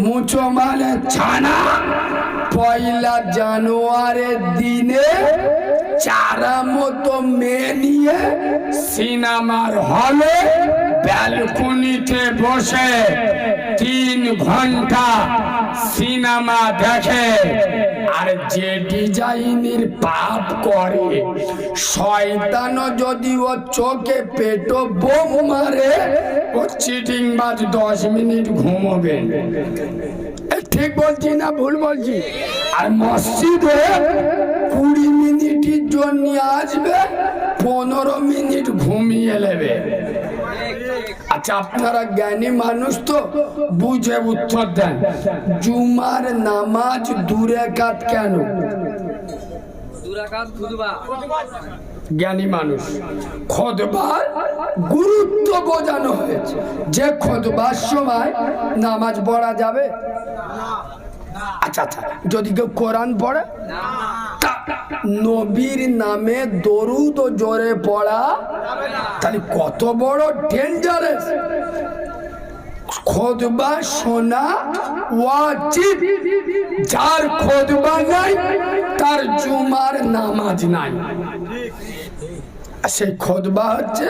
মুচো মানে ছানা। পয়লা জানুয়ারির দিনে চারা মতো মেয়ে নিয়ে সিনেমার হলে ব্যালকনিতে বসে 3 ঘন্টা সিনেমা দেখে। আর যে ডিজাইনের পাপ করে, শয়তানও যদি ও চোখে পেটো বোম মারে, ও চিটিংবাজ 10 মিনিট ঘুমোবে। ঠিক বলছি না ভুল বলছি? আর মসজিদে 20 মিনিটের জন্য আসবে, 15 মিনিট ঘুমিয়ে নেবে। আচ্ছা, আপনারা জ্ঞানী মানুষ তো বুঝে উত্তর দেন। জুমার নামাজ 2 রাকাত কেন? জ্ঞানী মানুষ, খুতবার গুরুত্ব বোঝানো হয়েছে যে খুতবার সময় নামাজ পড়া যাবে। আচ্ছা আচ্ছা, যদি কেউ কোরআন পড়ে, নবীর নামে দরুদ ও জোরে পড়া, তাহলে কত বড় ডেঞ্জারাস। খুতবা শোনা ওয়াজিব, যার খুতবা নাই তার জুমার নামাজ নাই। সেই খুতবা হচ্ছে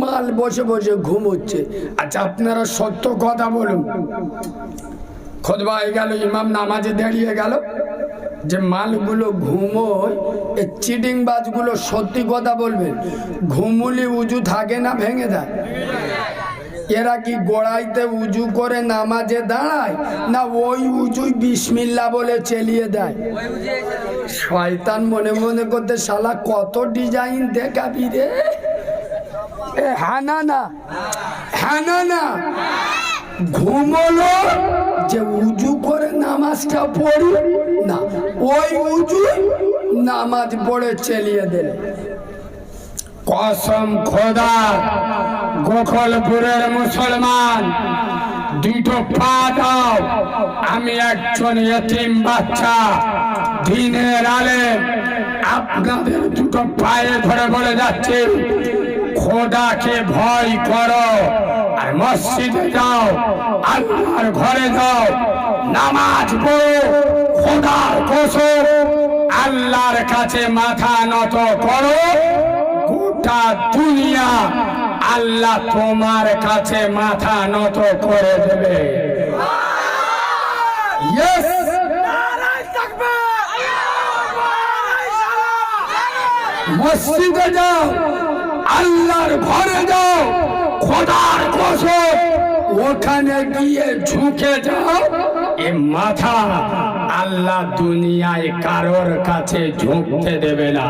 মাল বসে বসে ঘুমোচ্ছে। আচ্ছা, আপনারা সত্য কথা বলুন, খুতবা হয়ে গেল, ইমাম নামাজে দাঁড়িয়ে গেল, যে মালগুলো ঘুমোয়, এই চিটিংবাজগুলো সত্যি কথা বলবেন, ঘুমুলি উজু থাকে না ভেঙে দেয়? এরা কি গোড়াইতে উজু করে নামাজে দাঁড়ায়, না ওই উজুই বিসমিল্লাহ বলে চালিয়ে দেয়? শয়তান মনে মনে করতে, শালা কত ডিজাইন দেখাবি রে। হ্যাঁ না না, হ্যাঁ না না, ঘুমলো যে উজু করে নামাজটা পড়ি না, ওই উজু নামাজ পড়ে চালিয়ে দিলে। কসম খোদার, গোখলপুরের মুসলমান, 2টো পা দাও, আমি একজন ইতিম বাচ্চা, দিনের আলেম, আপনাদের 2টো পায়ে ধরে বলে যাচ্ছে, খোদাকে ভয় করো, আর মসজিদে যাও, আল্লাহর ঘরে যাও, নামাজ পড়ো, খোদার কসম আল্লাহর কাছে মাথা নত করো, গোটা দুনিয়া আল্লাহ তোমার কাছে মাথা নত করে দেবে। মসজিদে যাও, আল্লাহর ঘরে যাও, খোদার কসম ওখানে গিয়ে ঝুঁকে যাও, এ মাথা আল্লাহ দুনিয়ায় কারোর কাছে ঝুঁকতে দেবে না।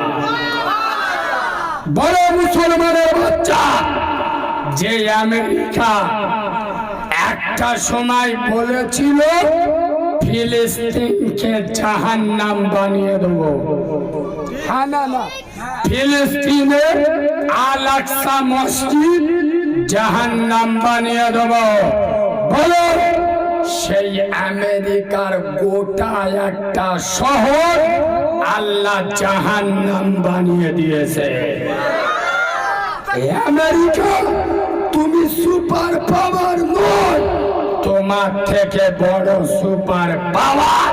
বড় মুসলমানের বাচ্চা, যে আমেরিকা একটা সময় বলেছিল ফিলিস্তিনকে জাহান্নাম বানিয়ে দেবো, হ্যাঁ না না, ফিলিস্তিনের আল আকসা মসজিদ জাহান্নাম বানিয়ে দেব, বলো সেই আমেরিকার গোটা একটা শহর আল্লাহ জাহান্নাম বানিয়ে দিয়েছে। আমেরিকা, তুমি সুপার পাওয়ার নয়, তোমার থেকে বড় সুপার পাওয়ার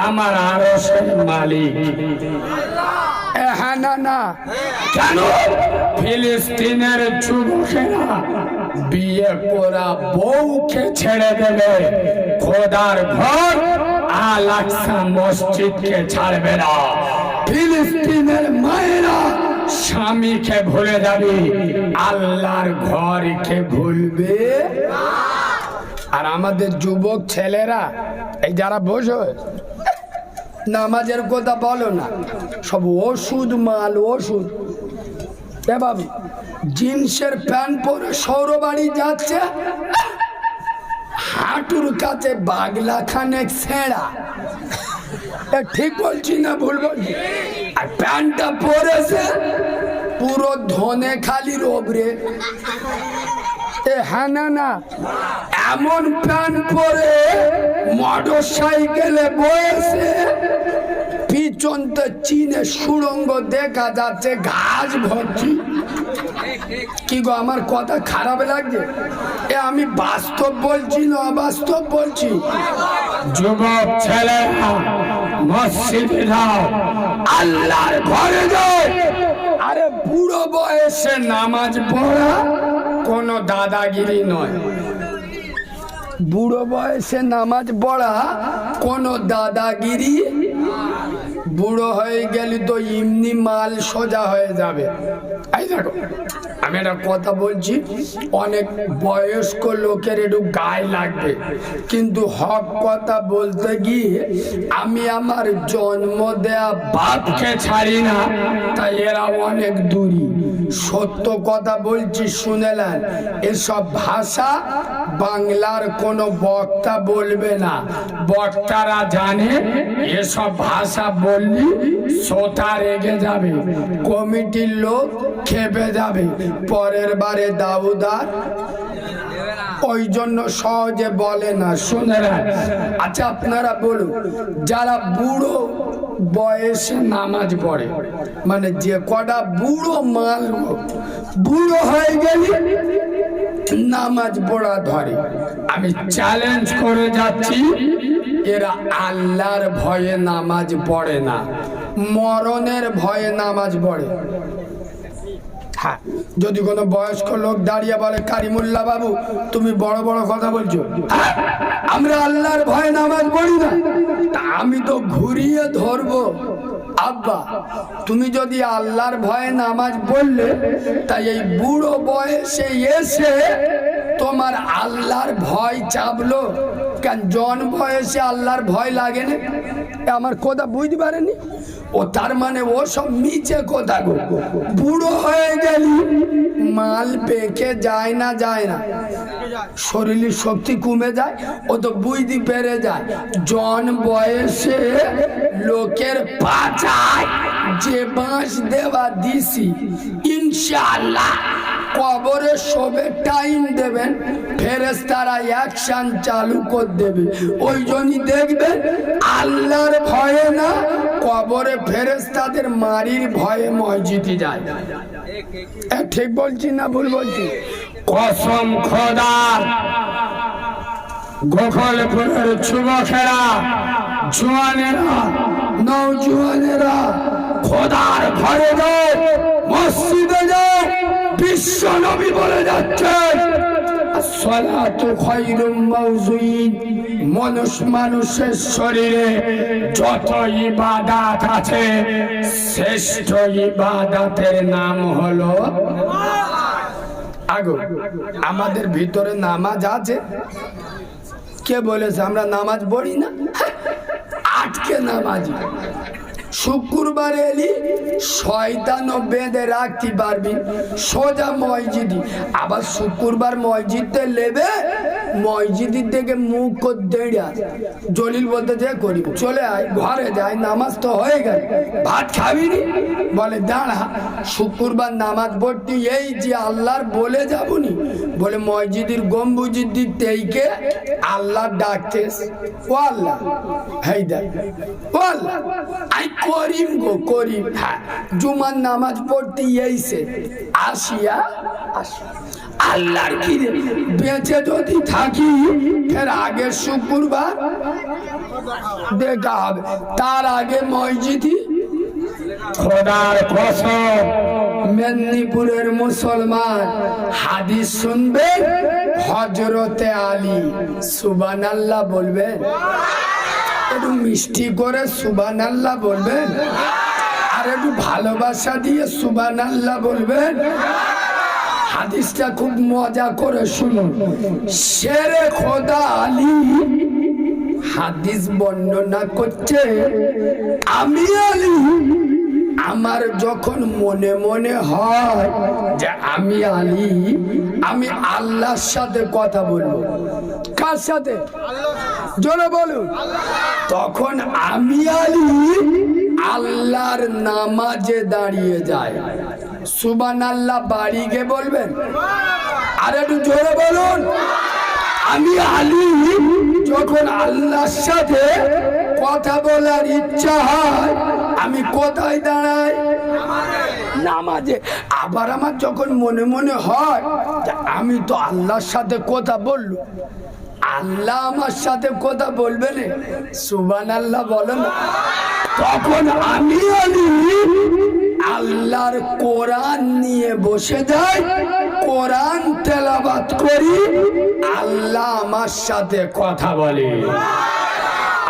আমার আরশের মালিক। হ্যাঁ না না, কেন? ফিলিস্তিনের যুবকেরা বিয়ে করা বউকে ছেড়ে দেবে, খোদার ঘর আল আকসা মসজিদকে ছাড়বে না। ফিলিস্তিনের মায়েরা স্বামীকে ভুলে যাবে, আল্লাহর ঘরকে ভুলবে। আর আমাদের যুবক ছেলেরা, এই যারা বসে নামাজের কথা বলো না, সব ওষুধ মাল, ওষুধ। এ বাবু, জিন্সের প্যান্ট পরে সৌরবাড়ি যাচ্ছে, হাঁটুর কাছে বাগলা খানে ছেঁড়া, ঠিক বলছি না ভুল বলছি? আর প্যান্টটা পরেছে পুরো ধনে খালির ওপরে। হ্যাঁ না না, এমন প্যান্ট পরে মোটর সাইকেলে বসে, পিছনতে চীনে সুড়ঙ্গ দেখা যাচ্ছে, ঘাস ভর্তি। কি গো আমার কথা খারাপ লাগছে? এ আমি বাস্তব বলছি না অবাস্তব বলছি? যুবক ছেলেরা মসজিদে যাও, আল্লাহর ঘরে যাও। আরে বুড়ো বয়সে নামাজ পড়া কোনো দাদাগিরি নয়। বুড়ো বয়সে নামাজ পড়া কোনো দাদাগিরি। বুড়ো হয়ে গেলে তো এমনি মাল সোজা হয়ে যাবে। এই দেখো আমি একটা কথা বলছি, অনেক বয়স্ক লোকের একটু গায়ে লাগবে, কিন্তু হক কথা বলতে গিয়ে আমি আমার জন্ম দেয়া বাপকে ছাড়ি না, তাই এরা অনেক দূরী। সত্য কথা বলছি শুনেলেন, এসব ভাষা বাংলার কোনো বক্তা বলবে না। বক্তারা জানে এসব ভাষা বললি শ্রোতা রেগে যাবে, কমিটির লোক খেপে যাবে, পরের বারে দাউদার, ওই জন্য সহজে বলে না। শুনে রাখ। আচ্ছা আপনারা বলুন, যারা বুড়ো বয়সে নামাজ পড়ে, মানে যে কটা বুড়ো মাল বুড়ো হয়ে গেলে নামাজ পড়া ধরে, আমি চ্যালেঞ্জ করে যাচ্ছি এরা আল্লাহর ভয়ে নামাজ পড়ে না, মরণের ভয়ে নামাজ পড়ে। হ্যাঁ, যদি কোনো বয়স্ক লোক দাঁড়িয়ে বলে কারিমুল্লাহ বাবু তুমি বড় বড় কথা বলছো, আমরা আল্লাহর ভয়ে নামাজ পড়ি না, তা আমি তো ঘুরিয়ে ধরবো। আব্বা তুমি যদি আল্লাহর ভয়ে নামাজ পড়লে, তাই এই বুড়ো বয়সে এসে তোমার আল্লাহর ভয় চাপলো কেন? জন বয়সে আল্লাহর ভয় লাগে না? আমার কথা বুঝতে পারেনি? ও তার মানে ও সব নিচে কথা গো। বুড়ো হয়ে গেলি মাল পেকে যায় না, যায় না, শরীরের শক্তি কমে যায়, ও তো বুঝতে পেরে যায়। জন বয়সে লোকের পাচায় যে বাঁশ দেওয়া দিছি, ইনশাআল্লাহ কবরে শোবে টাইম দেবেন, ফেরেশতারা অ্যাকশন চালু করে দেবে। ওই জন্যই দেখবেন আল্লাহর ভয়ে না, কবরে ফেরেশতাদের মারির ভয়ে মসজিদে যায়। ঠিক বলছি না ভুল বলছি? কসম খোদার, গোখলপুরের যুবকেরা, জওয়ানেরা, নওজওয়ানেরা খোদার ঘরে যাও, মসজিদে যাও। বিশ্ব নবী বলে যাচ্ছেন আসসালাতু খায়রুম মাউযুইন, মানুষের শরীরে যত ইবাদত আছে শ্রেষ্ঠ ইবাদতের নাম হলো আগো। আমাদের ভিতরে নামাজ আছে, কে বলেছে আমরা নামাজ পড়ি না? আটকে নামাজি। শুক্রবার এলি শয়তানও বেঁধে রাখতে পারবি, সোজা মসজিদি। আবার শুক্রবার মসজিদে লেবে, মসজিদের থেকে মুখ দেড়া জলিল বলতে যে করি চলে আয় ঘরে যাই, নামাজ তো হয়ে গেল, ভাত খাবি নি? বলে দাঁড়া, শুক্রবার নামাজ পড়তি এই যে আল্লাহর বলে যাবনি, বলে মসজিদের গম্বুজের দিক থেকে আল্লাহ ডাকতেস, ও আল্লাহ হেই দেখ, ও আল্লাহ আই করিম গো করিম। হ্যাঁ, জুমার নামাজ পড়তে এইছে আসিয়া আল্লাহর কি বেঁচে যদি থাকি ফের আগে শুক্রবার দেখা হবে, তার আগে মসজিদি। খোদার কসম, মেদিনীপুরের মুসলমান হাদিস শুনবেন, হযরতে আলী সুবহানাল্লাহ বলবেন, একটু মিষ্টি করে সুবহানাল্লাহ বলবেন, আর একটু ভালোবাসা দিয়ে সুবহানাল্লাহ বলবেন। হাদিসটা খুব মজা করে শুনুন। শেরে খোদা আলী হাদিস বর্ণনা করছে, আমি আলী, আমার যখন মনে মনে হয় যে আমি আলী, আমি আল্লাহর সাথে কথা বলবো। কার সাথে? জোরে বলুন। তখন আমি আলী আল্লাহর নামাজে দাঁড়িয়ে যায়। সুবহানাল্লাহ বাড়ি গিয়ে বলবেন, আর একটু জোরে বলুন। আমি আলী যখন আল্লাহর সাথে কথা বলার ইচ্ছা হয়, আমি কোথায় দাঁড়াই? নামাজে। আবার আমার যখন মনে মনে হয় যে আমি তো আল্লাহর সাথে কথা বললো, আল্লাহ আমার সাথে কথা বলবে না, সুবহানাল্লাহ বলো না, তখন আমি আল্লাহর কোরআন নিয়ে বসে যাই, কোরআন তেলাওয়াত করি, আল্লাহ আমার সাথে কথা বলে।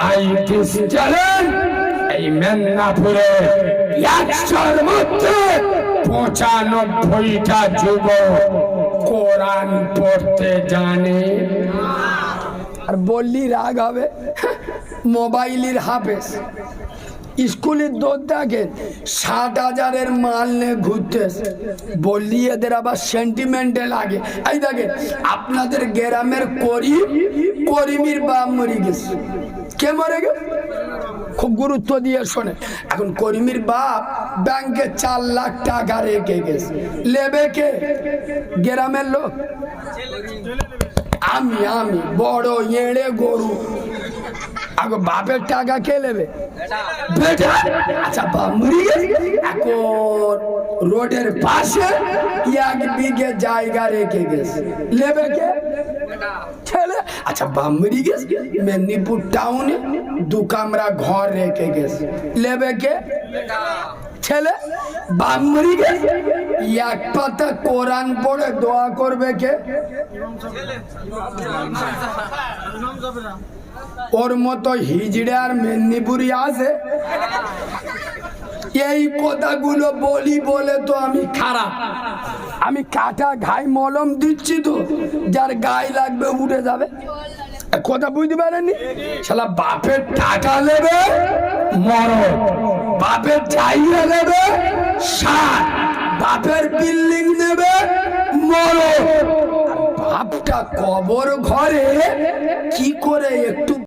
আই দিস চ্যালেঞ্জ, এই মেদিনীপুরে 100-র মধ্যে 95টা যুবক কোরআন পড়তে জানে। আর বললি রাগ হবে, মোবাইলের হাফেজ, স্কুলের দৌড় দেখেন 60,000-এর মাল নিয়ে ঘুরতেছে, বললি এদের আবার সেন্টিমেন্টে লাগে। এই দেখেন আপনাদের গ্রামের করিমের বাপ মরে গেছে। কে মরে গেছে? খুব গুরুত্ব দিয়ে শোনে। এখন করিমের বাপ ব্যাংকে 4 লাখ টাকা রেখে গেছে, লেবে কে? গ্রামের লোক। আমি বড় এড়ে গরু, আগে বাপের টাকা কে নেবে? বেটা। আচ্ছা বাপ মরে গেছে, এখন রোডের পাশে 1 বিঘে জায়গা রেখে গেছে, নেবে কে? ছেলে। আচ্ছা বাপ মরে গেছে, মেদিনীপুর টাউনে 2 কামরা ঘর রেখে গেছে, নেবে কে? ছেলে। বাপ মরে গেছে, 1 পাতা কোরআন পড়ে দোয়া করবে কে? ওর মতো হিজড়ে আর মেদিনীপুরি আছে। এই কথাগুলো বলি বলে তো আমি খারাপ, আমি কাটা ঘাই মলম দিচ্ছি তো, যার গায়ে লাগবে উঠে যাবে। কথা বুঝতে পারেননি? শালা বাপের টাকা নেবে মরো, বাপের চাইয়ে নেবে সার, বাপের বিল্ডিং নেবে মরো। বাপটা কবর ঘরে কি করে একটু